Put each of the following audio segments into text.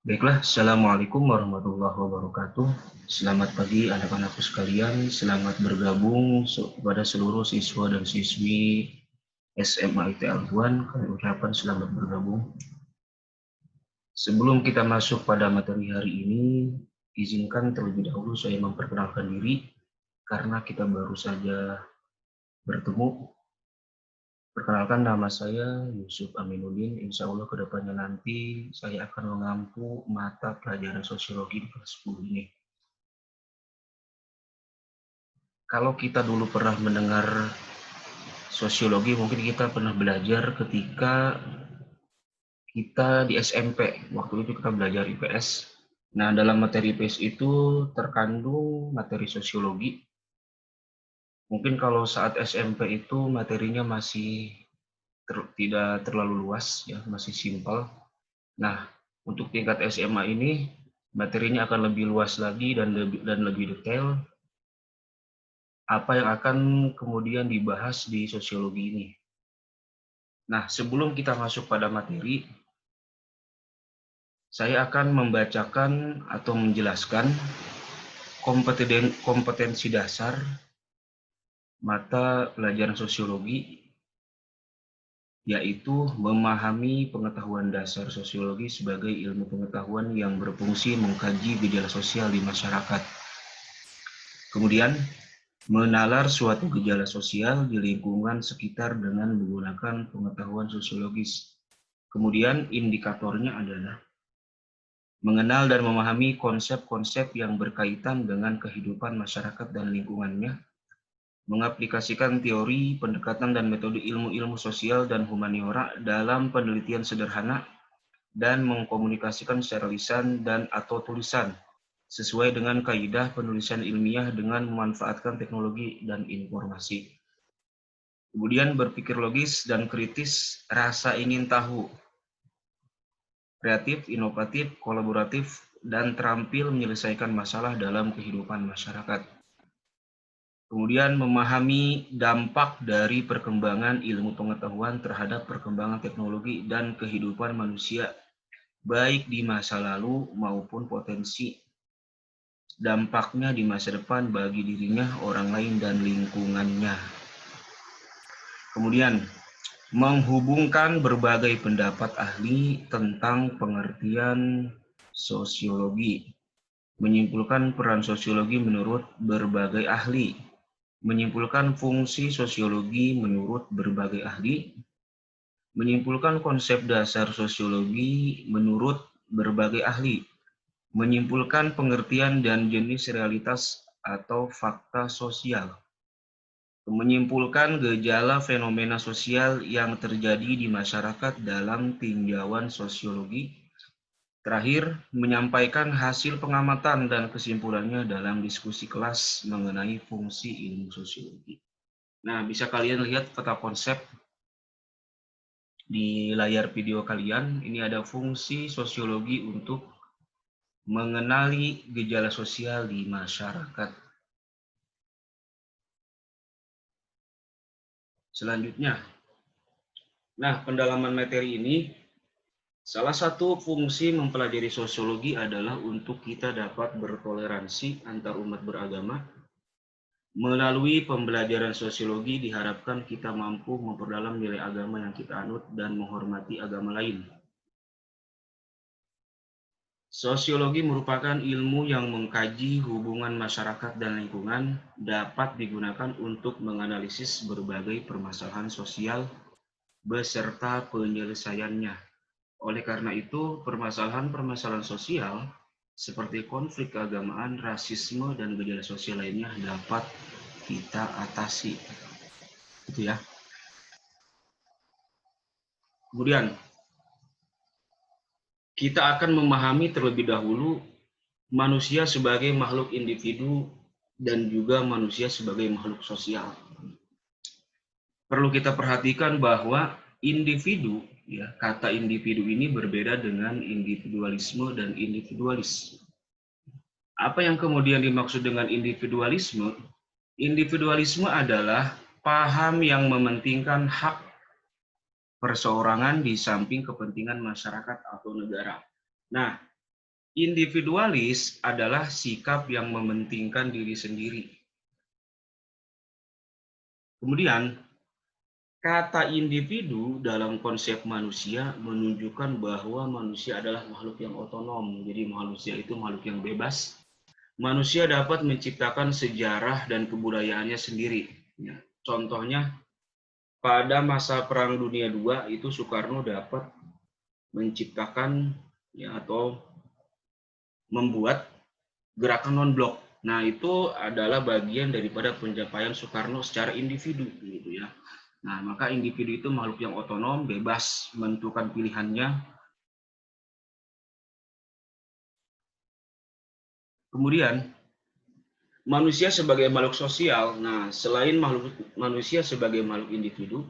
Baiklah, Assalamualaikum warahmatullahi wabarakatuh. Selamat pagi anak-anakku sekalian, selamat bergabung kepada seluruh siswa dan siswi SMA IT Al-Huan. Kami ucapkan selamat bergabung. Sebelum kita masuk pada materi hari ini, izinkan terlebih dahulu saya memperkenalkan diri, karena kita baru saja bertemu. Perkenalkan, nama saya Yusuf Aminuddin. Insya Allah kedepannya nanti saya akan mengampu mata pelajaran sosiologi di kelas 10 ini. Kalau kita dulu pernah mendengar sosiologi, mungkin kita pernah belajar ketika kita di SMP. Waktu itu kita belajar IPS. Nah, dalam materi IPS itu terkandung materi sosiologi. Mungkin kalau saat SMP itu materinya masih tidak terlalu luas, ya, masih simpel. Nah, untuk tingkat SMA ini materinya akan lebih luas lagi dan lebih detail. Apa yang akan kemudian dibahas di sosiologi ini? Nah, sebelum kita masuk pada materi, saya akan membacakan atau menjelaskan kompetensi dasar mata pelajaran sosiologi, yaitu memahami pengetahuan dasar sosiologi sebagai ilmu pengetahuan yang berfungsi mengkaji gejala sosial di masyarakat. Kemudian, menalar suatu gejala sosial di lingkungan sekitar dengan menggunakan pengetahuan sosiologis. Kemudian, indikatornya adalah mengenal dan memahami konsep-konsep yang berkaitan dengan kehidupan masyarakat dan lingkungannya, mengaplikasikan teori, pendekatan, dan metode ilmu-ilmu sosial dan humaniora dalam penelitian sederhana, dan mengkomunikasikan secara lisan dan atau tulisan, sesuai dengan kaidah penulisan ilmiah dengan memanfaatkan teknologi dan informasi. Kemudian berpikir logis dan kritis, rasa ingin tahu, kreatif, inovatif, kolaboratif, dan terampil menyelesaikan masalah dalam kehidupan masyarakat. Kemudian memahami dampak dari perkembangan ilmu pengetahuan terhadap perkembangan teknologi dan kehidupan manusia, baik di masa lalu maupun potensi dampaknya di masa depan bagi dirinya, orang lain, dan lingkungannya. Kemudian menghubungkan berbagai pendapat ahli tentang pengertian sosiologi, menyimpulkan peran sosiologi menurut berbagai ahli, menyimpulkan fungsi sosiologi menurut berbagai ahli, menyimpulkan konsep dasar sosiologi menurut berbagai ahli, menyimpulkan pengertian dan jenis realitas atau fakta sosial, menyimpulkan gejala fenomena sosial yang terjadi di masyarakat dalam tinjauan sosiologi. Terakhir, menyampaikan hasil pengamatan dan kesimpulannya dalam diskusi kelas mengenai fungsi ilmu sosiologi. Nah, bisa kalian lihat peta konsep di layar video kalian. Ini ada fungsi sosiologi untuk mengenali gejala sosial di masyarakat. Selanjutnya, nah, pendalaman materi ini, salah satu fungsi mempelajari sosiologi adalah untuk kita dapat bertoleransi antar umat beragama. Melalui pembelajaran sosiologi diharapkan kita mampu memperdalam nilai agama yang kita anut dan menghormati agama lain. Sosiologi merupakan ilmu yang mengkaji hubungan masyarakat dan lingkungan, dapat digunakan untuk menganalisis berbagai permasalahan sosial beserta penyelesaiannya. Oleh karena itu, permasalahan-permasalahan sosial seperti konflik keagamaan, rasisme, dan gejala sosial lainnya dapat kita atasi. Itu ya. Kemudian, kita akan memahami terlebih dahulu manusia sebagai makhluk individu dan juga manusia sebagai makhluk sosial. Perlu kita perhatikan bahwa individu, ya, kata individu ini berbeda dengan individualisme dan individualis. Apa yang kemudian dimaksud dengan individualisme? Individualisme adalah paham yang mementingkan hak perseorangan di samping kepentingan masyarakat atau negara. Nah, Individualis adalah sikap yang mementingkan diri sendiri. Kemudian, kata individu dalam konsep manusia menunjukkan bahwa manusia adalah makhluk yang otonom. Jadi manusia itu makhluk yang bebas. Manusia dapat menciptakan sejarah dan kebudayaannya sendiri. Ya, contohnya, pada masa Perang Dunia II itu Soekarno dapat menciptakan ya, atau membuat gerakan non-blok. Nah, itu adalah bagian daripada pencapaian Soekarno secara individu, gitu ya. Nah, maka individu itu makhluk yang otonom, bebas menentukan pilihannya. Kemudian, manusia sebagai makhluk sosial. Nah, selain manusia sebagai makhluk individu,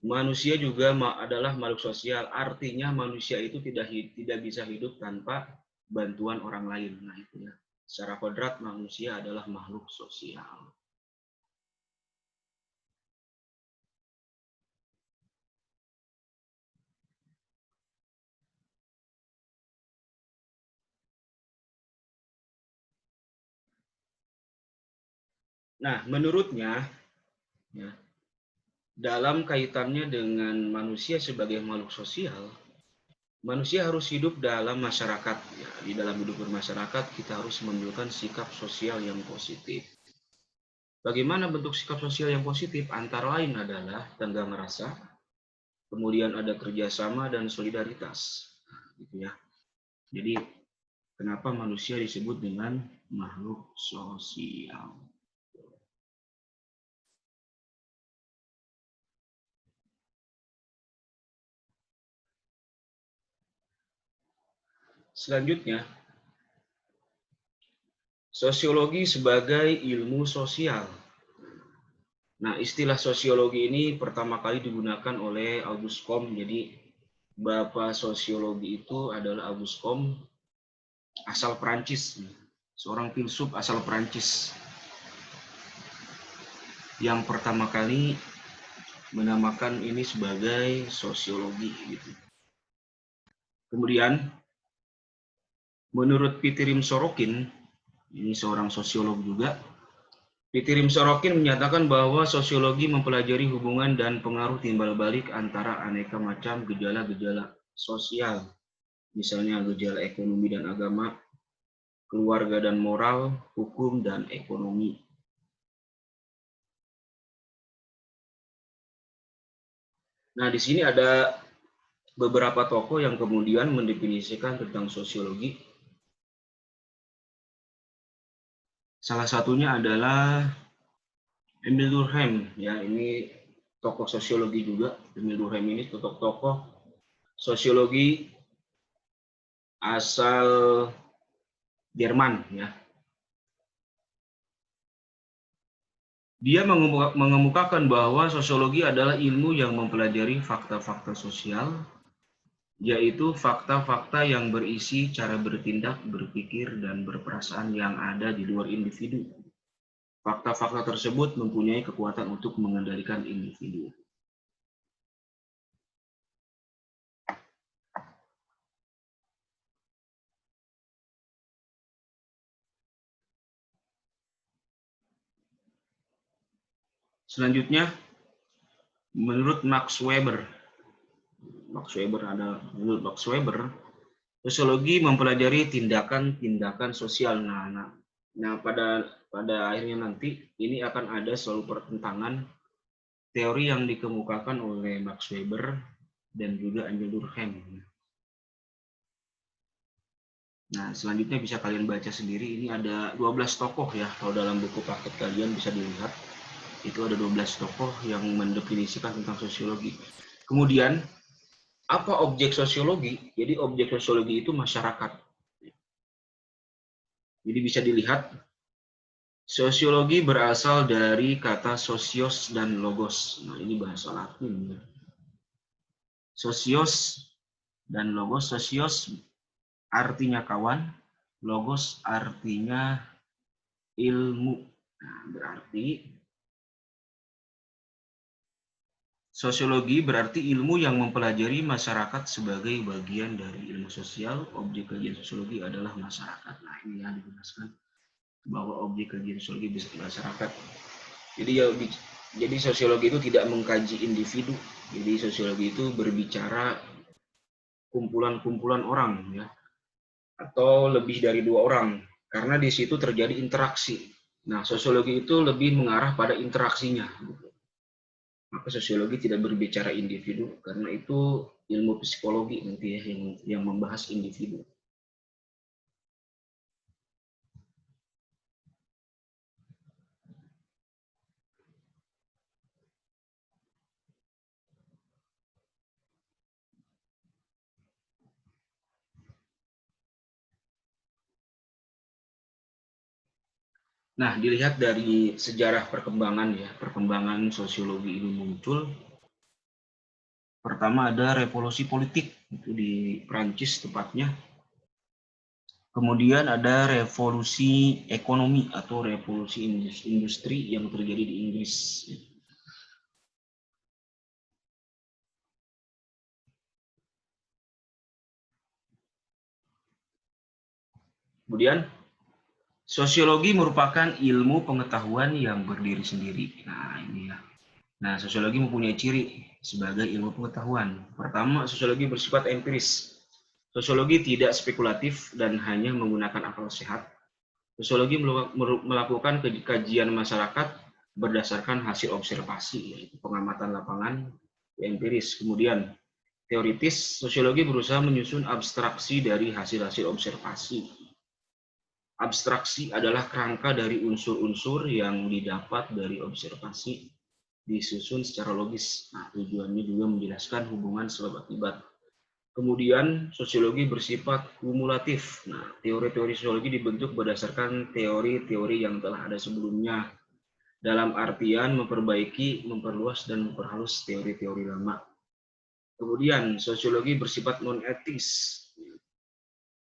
manusia juga adalah makhluk sosial. Artinya manusia itu tidak bisa hidup tanpa bantuan orang lain. Nah, itu ya. Secara kodrat manusia adalah makhluk sosial. Nah, menurutnya, ya, dalam kaitannya dengan manusia sebagai makhluk sosial, manusia harus hidup dalam masyarakat. Ya, di dalam hidup bermasyarakat, kita harus menunjukkan sikap sosial yang positif. Bagaimana bentuk sikap sosial yang positif? Antara lain adalah tenggang rasa, kemudian ada kerjasama dan solidaritas. Gitu ya. Jadi, kenapa manusia disebut dengan makhluk sosial? Selanjutnya, sosiologi sebagai ilmu sosial. Nah, istilah sosiologi ini pertama kali digunakan oleh Auguste Comte. Jadi, bapak sosiologi itu adalah Auguste Comte, asal Prancis, seorang filsuf asal Prancis yang pertama kali menamakan ini sebagai sosiologi. Gitu. Kemudian, menurut Pitirim Sorokin, ini seorang sosiolog juga, Pitirim Sorokin menyatakan bahwa sosiologi mempelajari hubungan dan pengaruh timbal balik antara aneka macam gejala-gejala sosial, misalnya gejala ekonomi dan agama, keluarga dan moral, hukum dan ekonomi. Nah, di sini ada beberapa tokoh yang kemudian mendefinisikan tentang sosiologi. Salah satunya adalah Emile Durkheim, ya ini tokoh sosiologi juga. Emile Durkheim ini tokoh sosiologi asal Jerman, ya. Dia mengemukakan bahwa sosiologi adalah ilmu yang mempelajari fakta-fakta sosial, yaitu fakta-fakta yang berisi cara bertindak, berpikir, dan berperasaan yang ada di luar individu. Fakta-fakta tersebut mempunyai kekuatan untuk mengendalikan individu. Selanjutnya, menurut Max Weber, menurut Max Weber, sosiologi mempelajari tindakan-tindakan sosial. Nah, pada akhirnya nanti ini akan ada selalu pertentangan teori yang dikemukakan oleh Max Weber dan juga Emile Durkheim. Nah, selanjutnya bisa kalian baca sendiri. Ini ada 12 tokoh ya. Kalau dalam buku paket kalian bisa dilihat. Itu ada 12 tokoh yang mendefinisikan tentang sosiologi. Kemudian, apa objek sosiologi? Jadi objek sosiologi itu masyarakat. Jadi bisa dilihat, sosiologi berasal dari kata sosios dan logos. Nah, ini bahasa Latin. Sosios dan logos. Sosios artinya kawan, logos artinya ilmu. Nah, berarti Sosiologi berarti ilmu yang mempelajari masyarakat sebagai bagian dari ilmu sosial. Objek kajian sosiologi adalah masyarakat. Nah, ini yang dijelaskan bahwa objek kajian sosiologi bisa masyarakat. Jadi sosiologi itu tidak mengkaji individu. Jadi sosiologi itu berbicara kumpulan-kumpulan orang, ya, atau lebih dari dua orang, karena di situ terjadi interaksi. Nah, sosiologi itu lebih mengarah pada interaksinya. Maka sosiologi tidak berbicara individu, karena itu ilmu psikologi nanti ya yang membahas individu. Nah, dilihat dari sejarah perkembangan ya, perkembangan sosiologi ini muncul. Pertama ada revolusi politik, itu di Prancis tepatnya. Kemudian ada revolusi ekonomi atau revolusi industri yang terjadi di Inggris. Kemudian sosiologi merupakan ilmu pengetahuan yang berdiri sendiri. Nah, ini ya. Nah, sosiologi mempunyai ciri sebagai ilmu pengetahuan. Pertama, sosiologi bersifat empiris. Sosiologi tidak spekulatif dan hanya menggunakan akal sehat. Sosiologi melakukan kajian masyarakat berdasarkan hasil observasi, yaitu pengamatan lapangan empiris. Kemudian, teoritis, sosiologi berusaha menyusun abstraksi dari hasil-hasil observasi. Abstraksi adalah kerangka dari unsur-unsur yang didapat dari observasi disusun secara logis. Nah, tujuannya juga menjelaskan hubungan sebab akibat. Kemudian sosiologi bersifat kumulatif. Nah, teori-teori sosiologi dibentuk berdasarkan teori-teori yang telah ada sebelumnya, dalam artian memperbaiki, memperluas, dan memperhalus teori-teori lama. Kemudian sosiologi bersifat non-etis.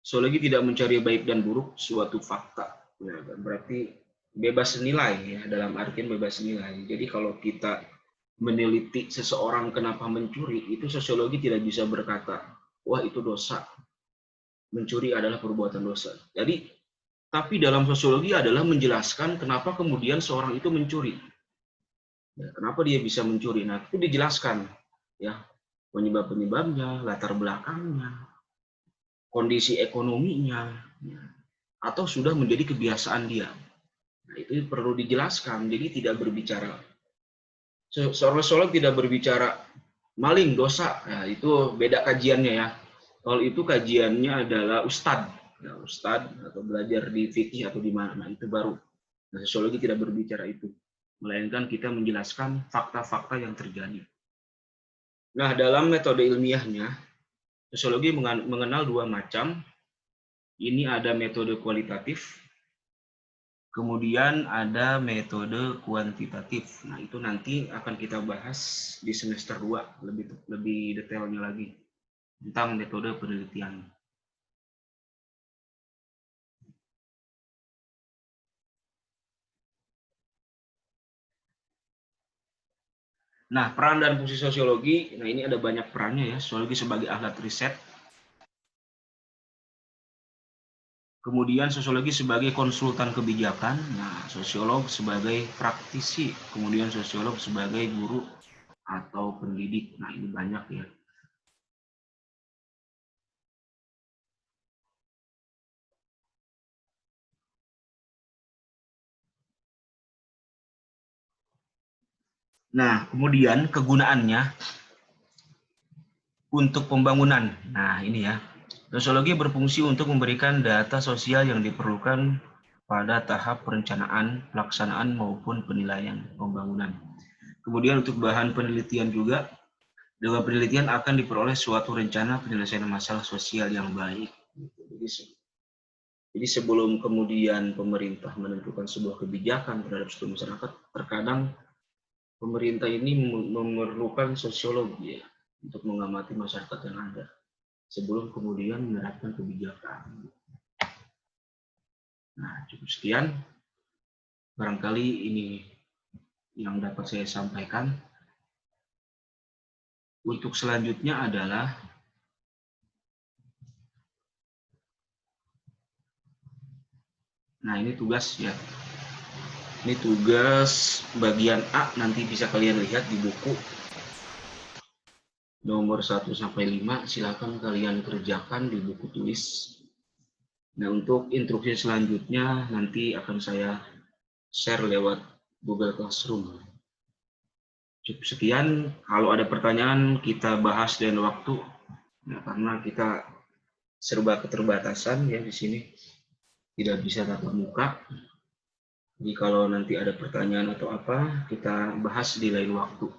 Sosiologi tidak mencari baik dan buruk suatu fakta. Nah, berarti bebas nilai ya, dalam artian bebas nilai. Jadi kalau kita meneliti seseorang kenapa mencuri, itu sosiologi tidak bisa berkata, wah itu dosa. Mencuri adalah perbuatan dosa. Jadi, tapi dalam sosiologi adalah menjelaskan kenapa kemudian seorang itu mencuri. Ya, kenapa dia bisa mencuri? Nah, itu dijelaskan. Ya, penyebab-penyebabnya, latar belakangnya, kondisi ekonominya, ya, atau sudah menjadi kebiasaan dia. Nah, itu perlu dijelaskan. Jadi tidak berbicara. Seorang sosiolog tidak berbicara maling, dosa. Nah, itu beda kajiannya ya. Kalau itu kajiannya adalah ustadz. Ya, ustadz atau belajar di fikih atau di mana. Nah, itu baru. Nah, sosiologi tidak berbicara itu. Melainkan kita menjelaskan fakta-fakta yang terjadi. Nah, dalam metode ilmiahnya, sosiologi mengenal dua macam. Ini ada metode kualitatif, kemudian ada metode kuantitatif. Nah, itu nanti akan kita bahas di semester 2 lebih detailnya lagi tentang metode penelitian. Nah, peran dan fungsi sosiologi, nah ini ada banyak perannya ya. Sosiologi sebagai alat riset. Kemudian sosiologi sebagai konsultan kebijakan. Nah, sosiolog sebagai praktisi. Kemudian sosiolog sebagai guru atau pendidik. Nah, ini banyak ya. Nah, kemudian kegunaannya untuk pembangunan. Nah, ini ya. Sosiologi berfungsi untuk memberikan data sosial yang diperlukan pada tahap perencanaan, pelaksanaan, maupun penilaian pembangunan. Kemudian untuk bahan penelitian juga, dengan penelitian akan diperoleh suatu rencana penyelesaian masalah sosial yang baik. Jadi sebelum kemudian pemerintah menentukan sebuah kebijakan terhadap suatu masyarakat, terkadang pemerintah ini memerlukan sosiologi ya, untuk mengamati masyarakat yang ada sebelum kemudian menerapkan kebijakan. Nah, cukup sekian. Barangkali ini yang dapat saya sampaikan. Untuk selanjutnya adalah ini tugas ya. Ini tugas bagian A, nanti bisa kalian lihat di buku nomor 1 sampai 5, silakan kalian kerjakan di buku tulis. Nah, untuk instruksi selanjutnya nanti akan saya share lewat Google Classroom. Cukup sekian, kalau ada pertanyaan kita bahas dengan waktu, karena kita serba keterbatasan ya di sini, tidak bisa tatap muka. Jadi kalau nanti ada pertanyaan atau apa, kita bahas di lain waktu.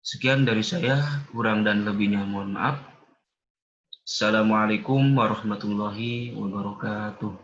Sekian dari saya, kurang dan lebihnya mohon maaf. Assalamualaikum warahmatullahi wabarakatuh.